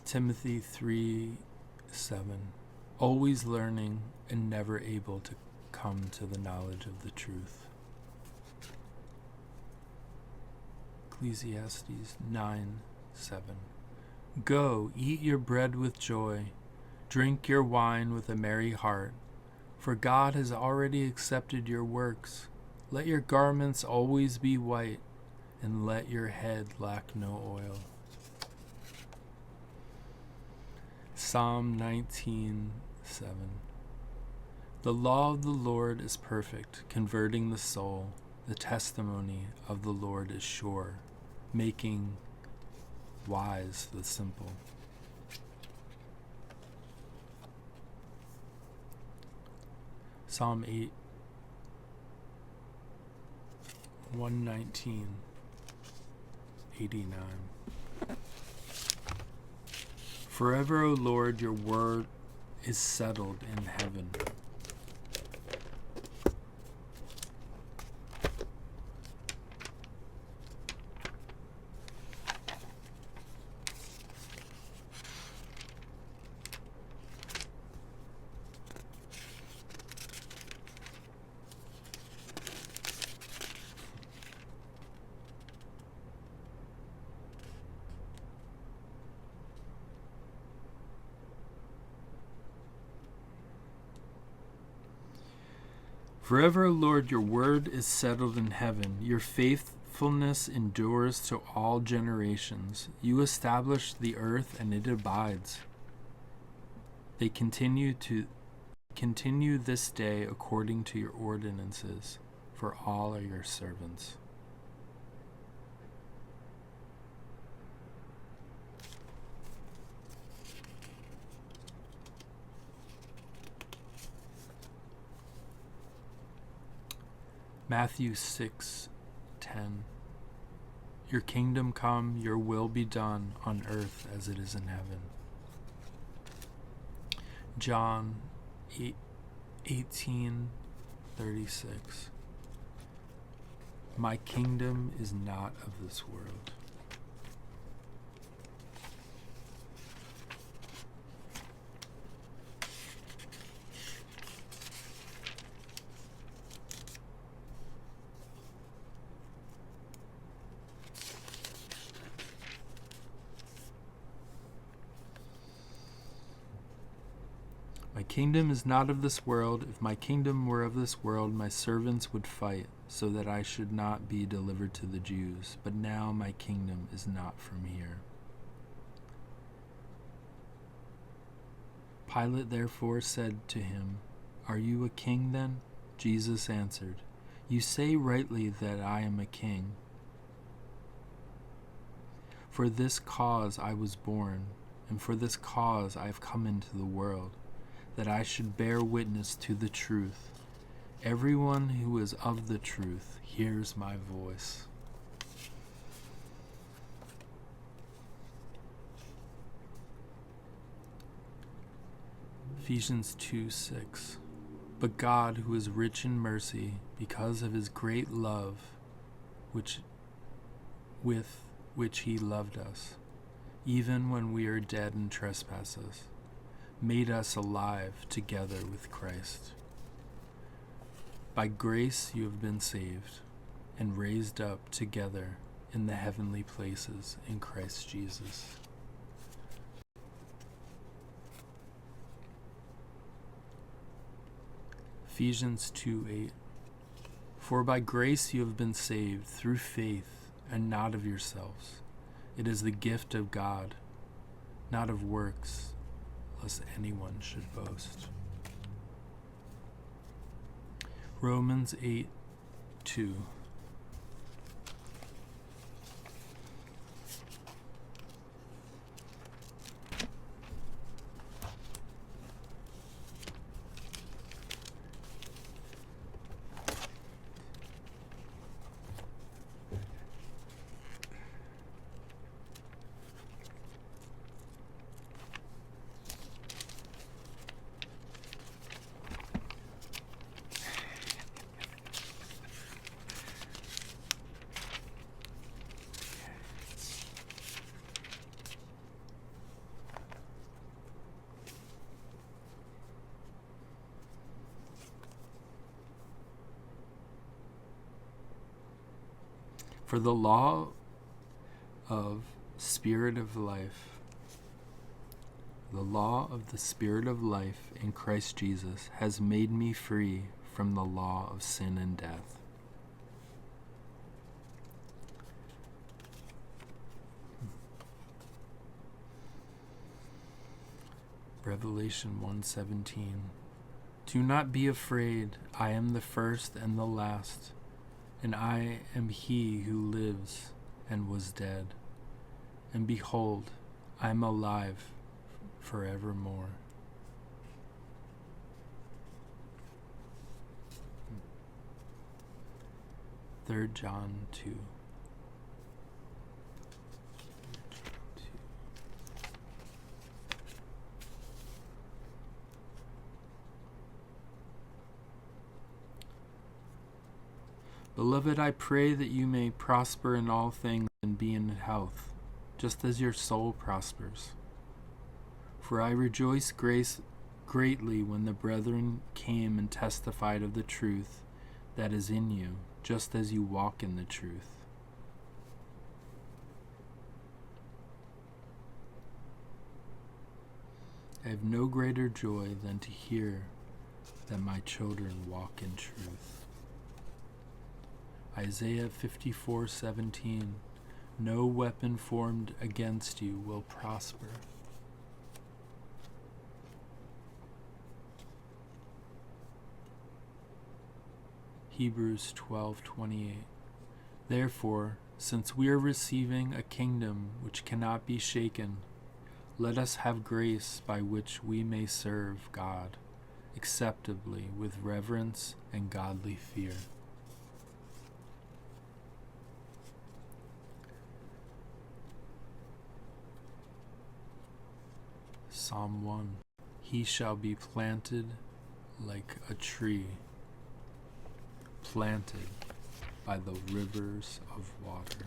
Timothy 3:7. Always learning and never able to come to the knowledge of the truth. Ecclesiastes 9:7. Go, eat your bread with joy, drink your wine with a merry heart, for God has already accepted your works. Let your garments always be white, and let your head lack no oil. Psalm 19:7. The law of the Lord is perfect, converting the soul. The testimony of the Lord is sure, making wise the simple. Psalm 119:89. Forever, O Lord, your word is settled in heaven. Forever, O Lord, your word is settled in heaven. Your faithfulness endures to all generations. You establish the earth, and it abides. They continue this day according to your ordinances, for all are your servants. Matthew 6:10. Your kingdom come, your will be done on earth as it is in heaven. John 18:36. My kingdom is not of this world. My kingdom is not of this world. If my kingdom were of this world, my servants would fight, so that I should not be delivered to the Jews. But now my kingdom is not from here. Pilate therefore said to him, Are you a king then? Jesus answered, You say rightly that I am a king. For this cause I was born, and for this cause I have come into the world, that I should bear witness to the truth. Everyone who is of the truth hears my voice. Ephesians 2:6. But God, who is rich in mercy, because of his great love with which he loved us, even when we are dead in trespasses, made us alive together with Christ. By grace you have been saved, and raised up together in the heavenly places in Christ Jesus. Ephesians 2:8. For by grace you have been saved through faith, and not of yourselves. It is the gift of God, not of works, lest anyone should boast. Romans 8:2. For the law of Spirit of life, the law of the Spirit of life in Christ Jesus has made me free from the law of sin and death. Revelation 1:17. Do not be afraid, I am the first and the last, and I am he who lives and was dead. And behold, I am alive forevermore. Third John 2. Beloved, I pray that you may prosper in all things and be in health, just as your soul prospers. For I rejoice greatly when the brethren came and testified of the truth that is in you, just as you walk in the truth. I have no greater joy than to hear that my children walk in truth. Isaiah 54:17. No weapon formed against you will prosper. Hebrews 12:28. Therefore, since we are receiving a kingdom which cannot be shaken, let us have grace by which we may serve God acceptably with reverence and godly fear. Psalm 1. He shall be planted like a tree, planted by the rivers of water.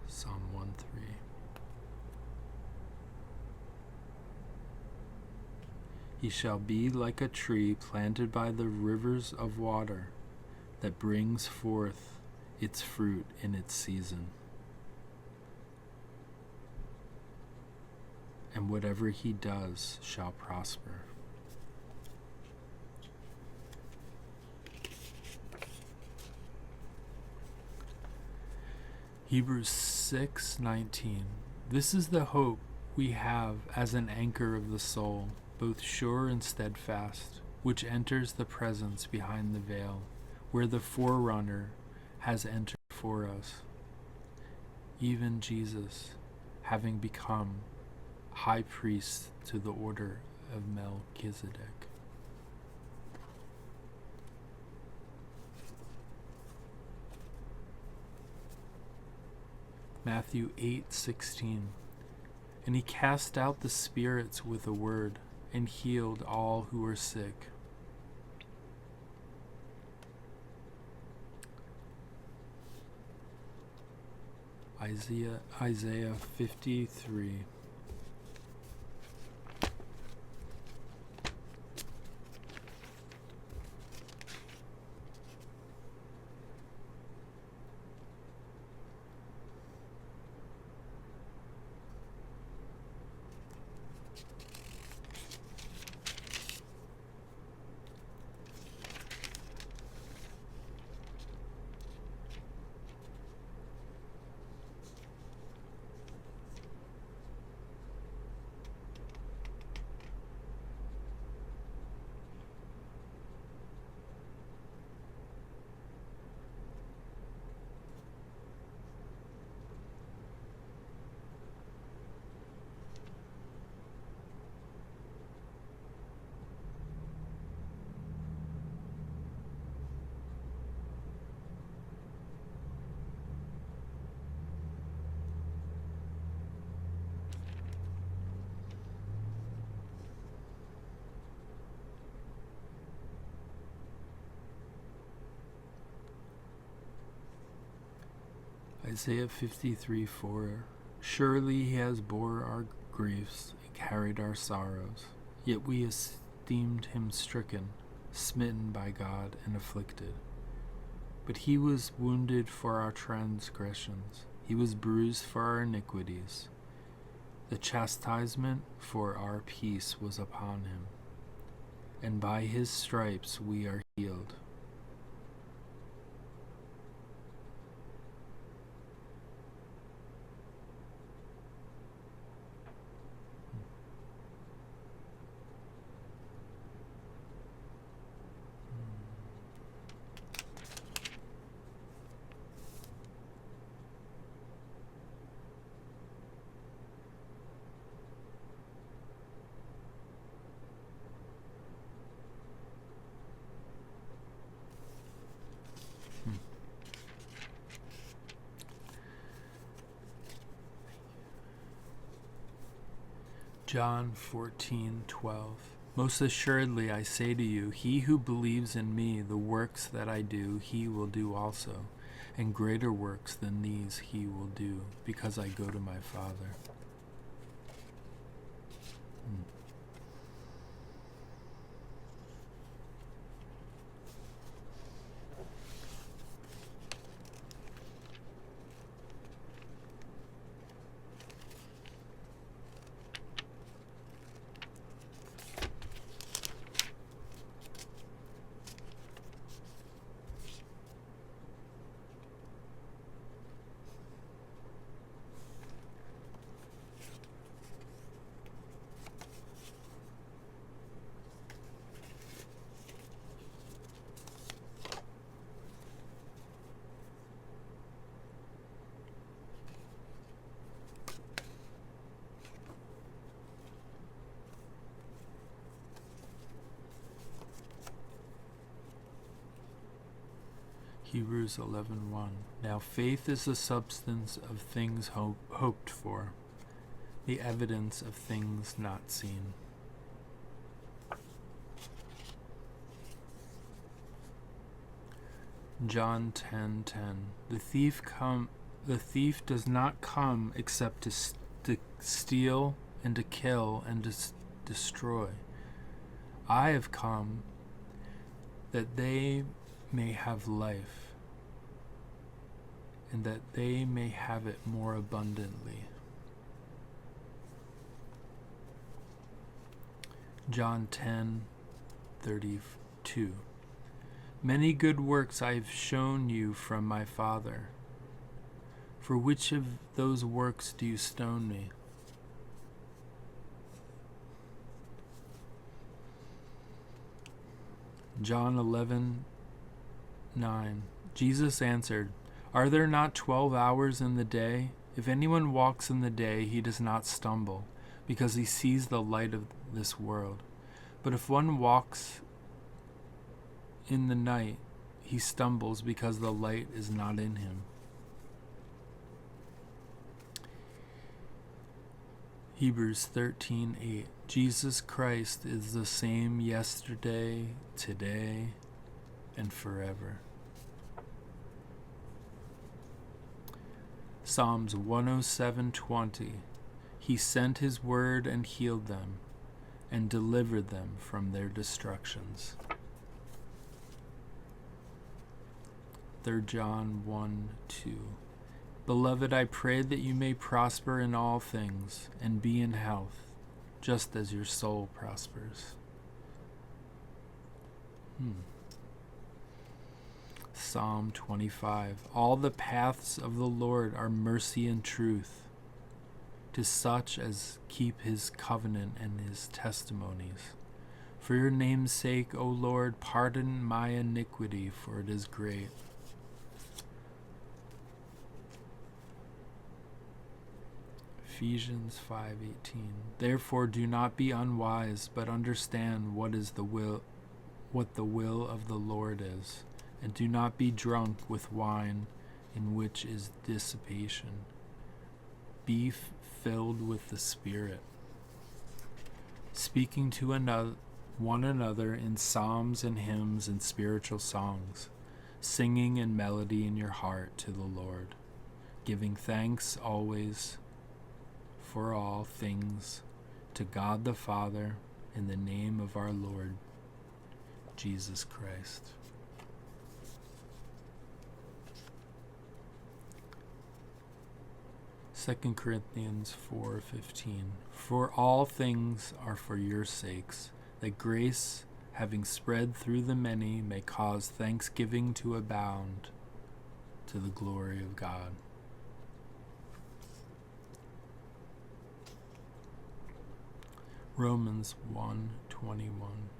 Psalm 1:3. He shall be like a tree planted by the rivers of water, that brings forth its fruit in its season. And whatever he does shall prosper. Hebrews 6:19. This is the hope we have as an anchor of the soul, both sure and steadfast, which enters the presence behind the veil, where the forerunner has entered for us, even Jesus, having become high priest to the order of Melchizedek. Matthew 8:16. And he cast out the spirits with a word, and healed all who were sick. Isaiah 53. Isaiah 53:4. Surely he has bore our griefs and carried our sorrows, yet we esteemed him stricken, smitten by God, and afflicted. But he was wounded for our transgressions, he was bruised for our iniquities. The chastisement for our peace was upon him, and by his stripes we are healed. John 14:12. Most assuredly I say to you, he who believes in me, the works that I do, he will do also, and greater works than these he will do, because I go to my Father. Hebrews 11:1. Now faith is the substance of things hoped for, the evidence of things not seen. John 10:10. The thief does not come except to steal and to kill and to destroy. I have come that they may have life, and that they may have it more abundantly. John 10:32. Many good works I have shown you from my Father. For which of those works do you stone me? John 11:9. Jesus answered, Are there not 12 hours in the day? If anyone walks in the day, he does not stumble, because he sees the light of this world. But if one walks in the night, he stumbles because the light is not in him. Hebrews 13:8. Jesus Christ is the same yesterday, today, and forever. Psalms 107:20. He sent his word and healed them, and delivered them from their destructions. 3 John 1:2. Beloved, I pray that you may prosper in all things and be in health, just as your soul prospers. Psalm 25. All the paths of the Lord are mercy and truth to such as keep his covenant and his testimonies. For your name's sake, O Lord, pardon my iniquity, for it is great. Ephesians 5:18. Therefore do not be unwise, but understand what the will of the Lord is, and do not be drunk with wine, in which is dissipation. Be filled with the Spirit, speaking to one another in psalms and hymns and spiritual songs, singing in melody in your heart to the Lord, giving thanks always for all things to God the Father in the name of our Lord Jesus Christ. Second Corinthians 4:15. For all things are for your sakes, that grace, having spread through the many, may cause thanksgiving to abound to the glory of God. Romans 1:21.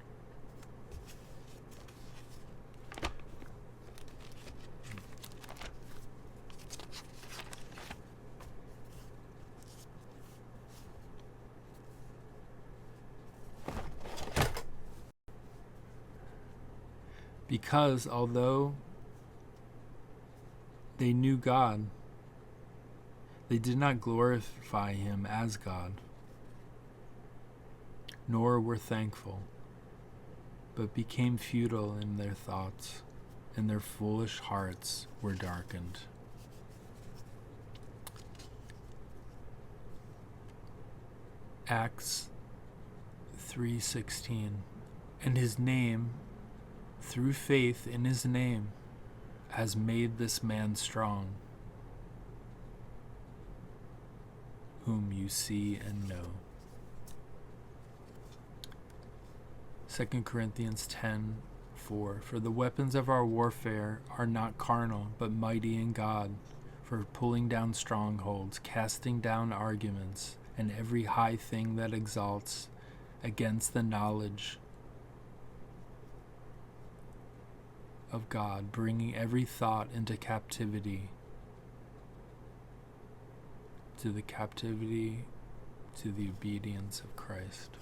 Because although they knew God, they did not glorify him as God, nor were thankful, but became futile in their thoughts, and their foolish hearts were darkened. Acts 3:16. And his name, through faith in his name, has made this man strong, whom you see and know. 2 Corinthians 10:4. For the weapons of our warfare are not carnal, but mighty in God, for pulling down strongholds, casting down arguments, and every high thing that exalts against the knowledge of God, bringing every thought into captivity to the obedience of Christ.